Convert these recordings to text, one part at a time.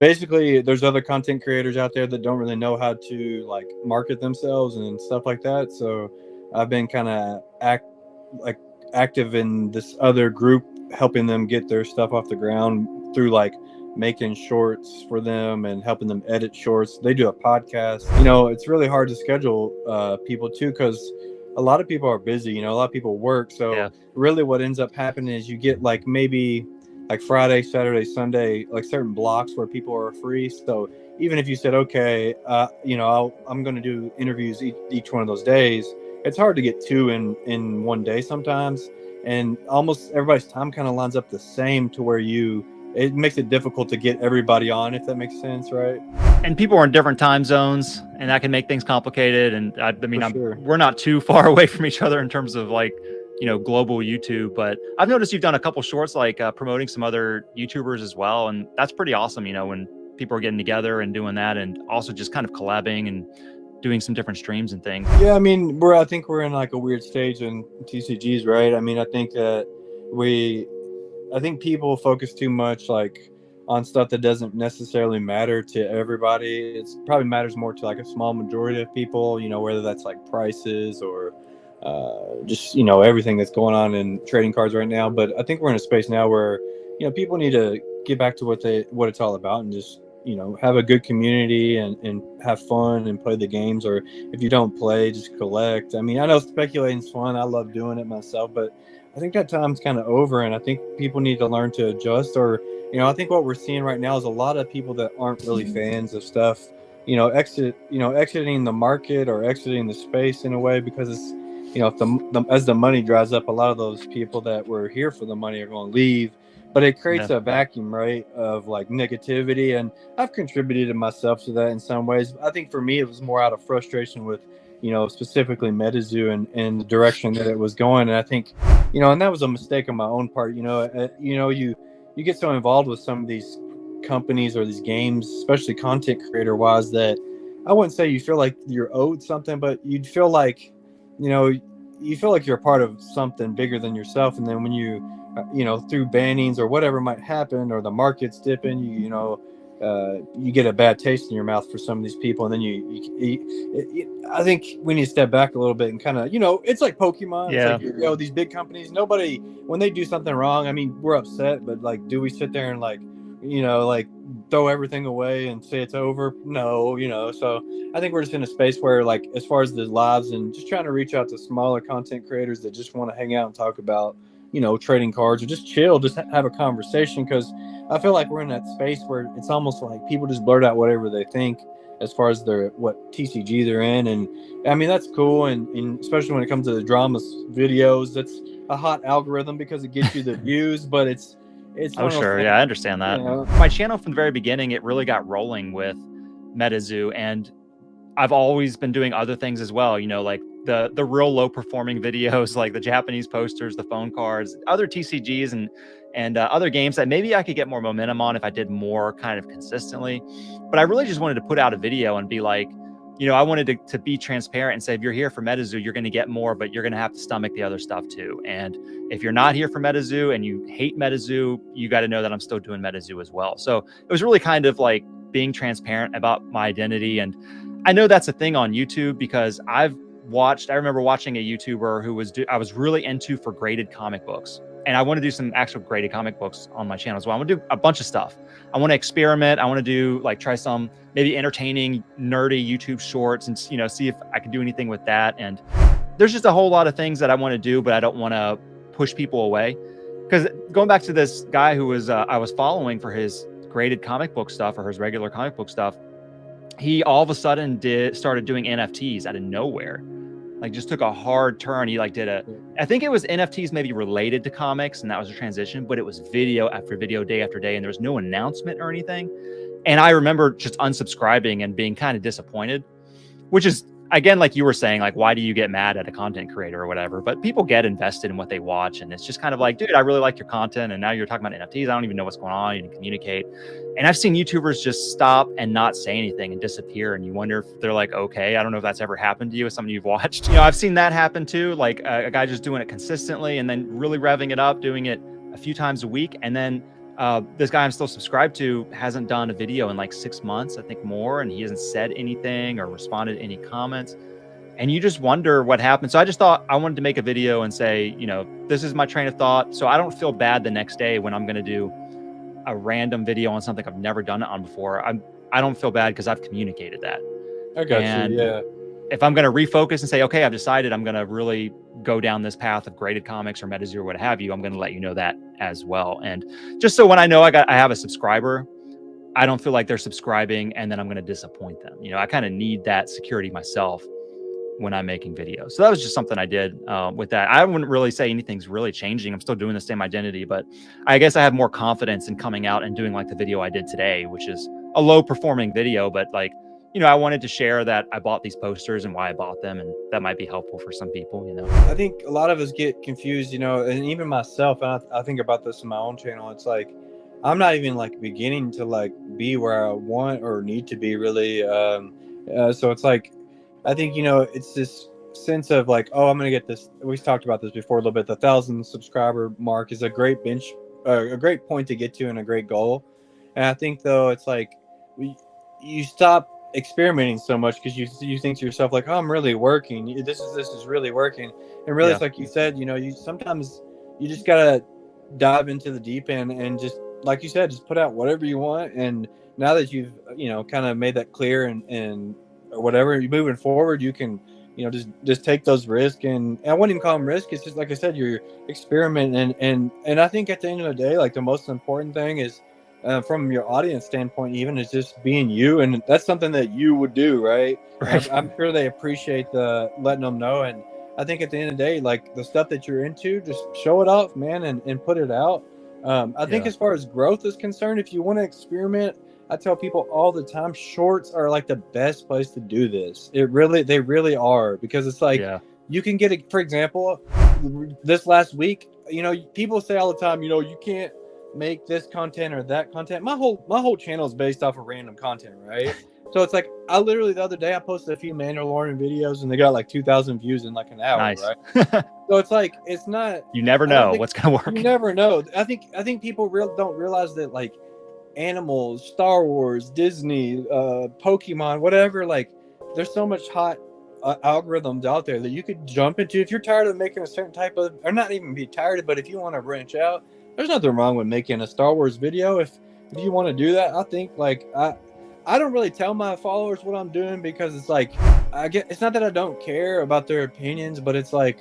basically there's other content creators out there that don't really know how to like market themselves and stuff like that. So I've been kind of like active in this other group, helping them get their stuff off the ground through like making shorts for them and helping them edit shorts. They do a podcast. You know, it's really hard to schedule people too, because a lot of people are busy. You know, a lot of people work. So really what ends up happening is you get like maybe like Friday, Saturday, Sunday, like certain blocks where people are free. So even if you said, okay, you know, I'm going to do interviews each one of those days, it's hard to get two in one day sometimes. And almost everybody's time kind of lines up the same to where it makes it difficult to get everybody on, if that makes sense, right? And people are in different time zones, and that can make things complicated. And I mean, sure. We're not too far away from each other in terms of like, you know, global YouTube, but I've noticed you've done a couple shorts, like promoting some other YouTubers as well. And that's pretty awesome, you know, when people are getting together and doing that, and also just kind of collabing and doing some different streams and things. Yeah, I mean, I think we're in like a weird stage in TCGs, right? I mean, I think that I think people focus too much like on stuff that doesn't necessarily matter to everybody. It probably matters more to like a small majority of people, you know, whether that's like prices or just, you know, everything that's going on in trading cards right now. But I think we're in a space now where, you know, people need to get back to what it's all about, and just, you know, have a good community and have fun and play the games. Or if you don't play, just collect. I mean, I know speculating's fun. I love doing it myself, but I think that time's kind of over, and I think people need to learn to adjust. Or, you know, I think what we're seeing right now is a lot of people that aren't really fans of stuff, you know, exiting the market or exiting the space in a way, because it's, you know, as the money dries up, a lot of those people that were here for the money are going to leave. But it creates a vacuum, right, of like negativity. And I've contributed myself to that in some ways. I think for me, it was more out of frustration with, you know, specifically MetaZoo and the direction that it was going. And I think, you know, and that was a mistake on my own part. You know, you get so involved with some of these companies or these games, especially content creator wise, that I wouldn't say you feel like you're owed something, but you'd feel like, you know, you feel like you're a part of something bigger than yourself. And then when you know, through bannings or whatever might happen, or the market's dipping, you know, you get a bad taste in your mouth for some of these people. And then I think we need to step back a little bit and kind of, you know, it's like Pokemon. Yeah. It's like, you know, these big companies, nobody, when they do something wrong, I mean, we're upset, but like, do we sit there and like, you know, like throw everything away and say it's over? No, you know. So I think we're just in a space where, like, as far as the lives and just trying to reach out to smaller content creators that just want to hang out and talk about, you know, trading cards or just chill, just have a conversation. Because I feel like we're in that space where it's almost like people just blurt out whatever they think as far as what TCG they're in. And I mean, that's cool. And especially when it comes to the dramas videos, that's a hot algorithm because it gets you the views, but it's oh, sure. Yeah, I understand that. You know? My channel from the very beginning, it really got rolling with MetaZoo, and I've always been doing other things as well, you know, like the real low performing videos, like the Japanese posters, the phone cards, other TCGs and other games that maybe I could get more momentum on if I did more kind of consistently. But I really just wanted to put out a video and be like, you know, I wanted to be transparent and say, if you're here for MetaZoo, you're going to get more, but you're going to have to stomach the other stuff too. And if you're not here for MetaZoo and you hate MetaZoo, you got to know that I'm still doing MetaZoo as well. So it was really kind of like being transparent about my identity. And I know that's a thing on YouTube, because I remember watching a YouTuber who I was really into for graded comic books. And I want to do some actual graded comic books on my channel as well. I want to do a bunch of stuff. I want to experiment. I want to do like try some maybe entertaining, nerdy YouTube shorts and, you know, see if I can do anything with that. And there's just a whole lot of things that I want to do, but I don't want to push people away. Because going back to this guy who was I was following for his graded comic book stuff or his regular comic book stuff, he all of a sudden started doing NFTs out of nowhere. Like just took a hard turn. He like I think it was NFTs maybe related to comics, and that was a transition, but it was video after video, day after day, and there was no announcement or anything. And I remember just unsubscribing and being kind of disappointed, which is, again, like you were saying, like, why do you get mad at a content creator or whatever? But people get invested in what they watch, and it's just kind of like, dude, I really like your content, and now you're talking about NFTs. I don't even know what's going on. You didn't communicate. And I've seen YouTubers just stop and not say anything and disappear, and you wonder if they're like, okay. I don't know if that's ever happened to you as something you've watched. You know, I've seen that happen too, like a guy just doing it consistently and then really revving it up, doing it a few times a week, and then This guy I'm still subscribed to hasn't done a video in like 6 months, I think more, and he hasn't said anything or responded to any comments. And you just wonder what happened. So I just thought I wanted to make a video and say, you know, this is my train of thought. So I don't feel bad the next day when I'm going to do a random video on something I've never done it on before. I don't feel bad because I've communicated that. I got you. Yeah. If I'm going to refocus and say, okay, I've decided I'm going to really go down this path of graded comics or MetaZoo or what have you, I'm going to let you know that as well. And just so when I know I have a subscriber, I don't feel like they're subscribing and then I'm going to disappoint them. You know, I kind of need that security myself when I'm making videos. So that was just something I did with that. I wouldn't really say anything's really changing. I'm still doing the same identity, but I guess I have more confidence in coming out and doing like the video I did today, which is a low performing video, but like, you know, I wanted to share that I bought these posters and why I bought them, and that might be helpful for some people, you know. I think a lot of us get confused, you know, and even myself, and I think about this in my own channel. It's like, I'm not even like beginning to like be where I want or need to be really. So it's like, I think, you know, it's this sense of like, oh, I'm going to get this. We've talked about this before a little bit. The 1,000 subscriber mark is a great a great point to get to and a great goal. And I think though, it's like you stop experimenting so much because you think to yourself like, oh, I'm really working. This is really working. And really, it's like you said, you know, you sometimes you just gotta dive into the deep end and just, like you said, just put out whatever you want. And now that you've, you know, kind of made that clear and or whatever, you're moving forward, you can, you know, just take those risks. And I wouldn't even call them risks. It's just like I said, you're experimenting. And I think at the end of the day, like the most important thing is, from your audience standpoint, even, is just being you, and that's something that you would do, right? I'm sure they appreciate the letting them know. And I think at the end of the day, like the stuff that you're into, just show it off, man, and put it out. I think as far as growth is concerned, if you want to experiment, I tell people all the time, shorts are like the best place to do this. They really are, because it's like you can get it. For example, this last week, you know, people say all the time, you know, you can't make this content or that content. My whole channel is based off of random content, right? So it's like, I literally the other day I posted a few Mandalorian videos and they got like 2,000 views in like an hour. Nice. Right? So it's like, it's not, you never know what's gonna work. You never know. I think people don't realize that, like, animals, Star Wars, Disney, Pokemon, whatever, like there's so much hot algorithms out there that you could jump into if you're tired of making a certain type of, or not even be tired, but if you want to branch out, there's nothing wrong with making a Star Wars video. If you want to do that, I think, like, I don't really tell my followers what I'm doing, because it's like, it's not that I don't care about their opinions, but it's like,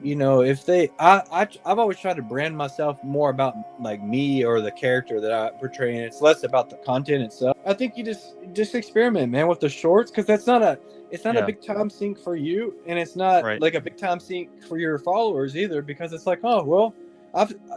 you know, if I've always tried to brand myself more about like me or the character that I portray, and it's less about the content itself. I think you just experiment, man, with the shorts, because it's not a big time sink for you, and it's not like a big time sink for your followers either, because it's like, oh well,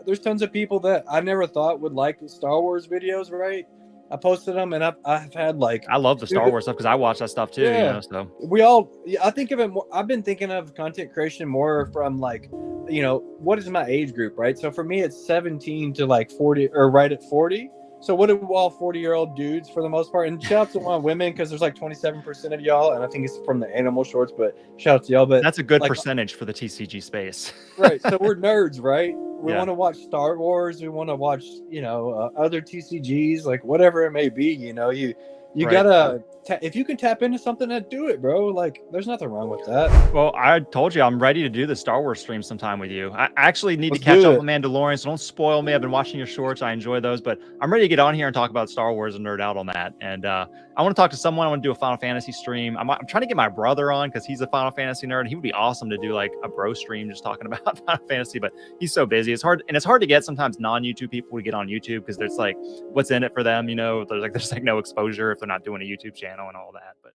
there's tons of people that I never thought would like the Star Wars videos, right? I posted them, and I've had like, I love the Star Wars stuff because I watch that stuff too. You know, so we all, I think of it more. I've been thinking of content creation more from like, you know, what is my age group, right? So for me, it's 17 to like 40, or right at 40. So what do all 40-year-old dudes for the most part? And shout out to one women, because there's like 27% of y'all, and I think it's from the animal shorts, but shout out to y'all. But that's a good percentage for the TCG space. Right. So we're nerds, right? We want to watch Star Wars. We want to watch, you know, other TCGs, like whatever it may be. You know, you gotta, if you can tap into something, then do it, bro. Like, there's nothing wrong with that. Well, I told you I'm ready to do the Star Wars stream sometime with you. I actually need to catch up with Mandalorian, so don't spoil me. I've been watching your shorts. I enjoy those, but I'm ready to get on here and talk about Star Wars and nerd out on that. And I want to talk to someone. I want to do a Final Fantasy stream. I'm trying to get my brother on, because he's a Final Fantasy nerd. He would be awesome to do like a bro stream just talking about Final Fantasy, but he's so busy. It's hard to get sometimes non-YouTube people to get on YouTube, because there's like, what's in it for them? You know, there's like no exposure if they're not doing a YouTube channel and all that. But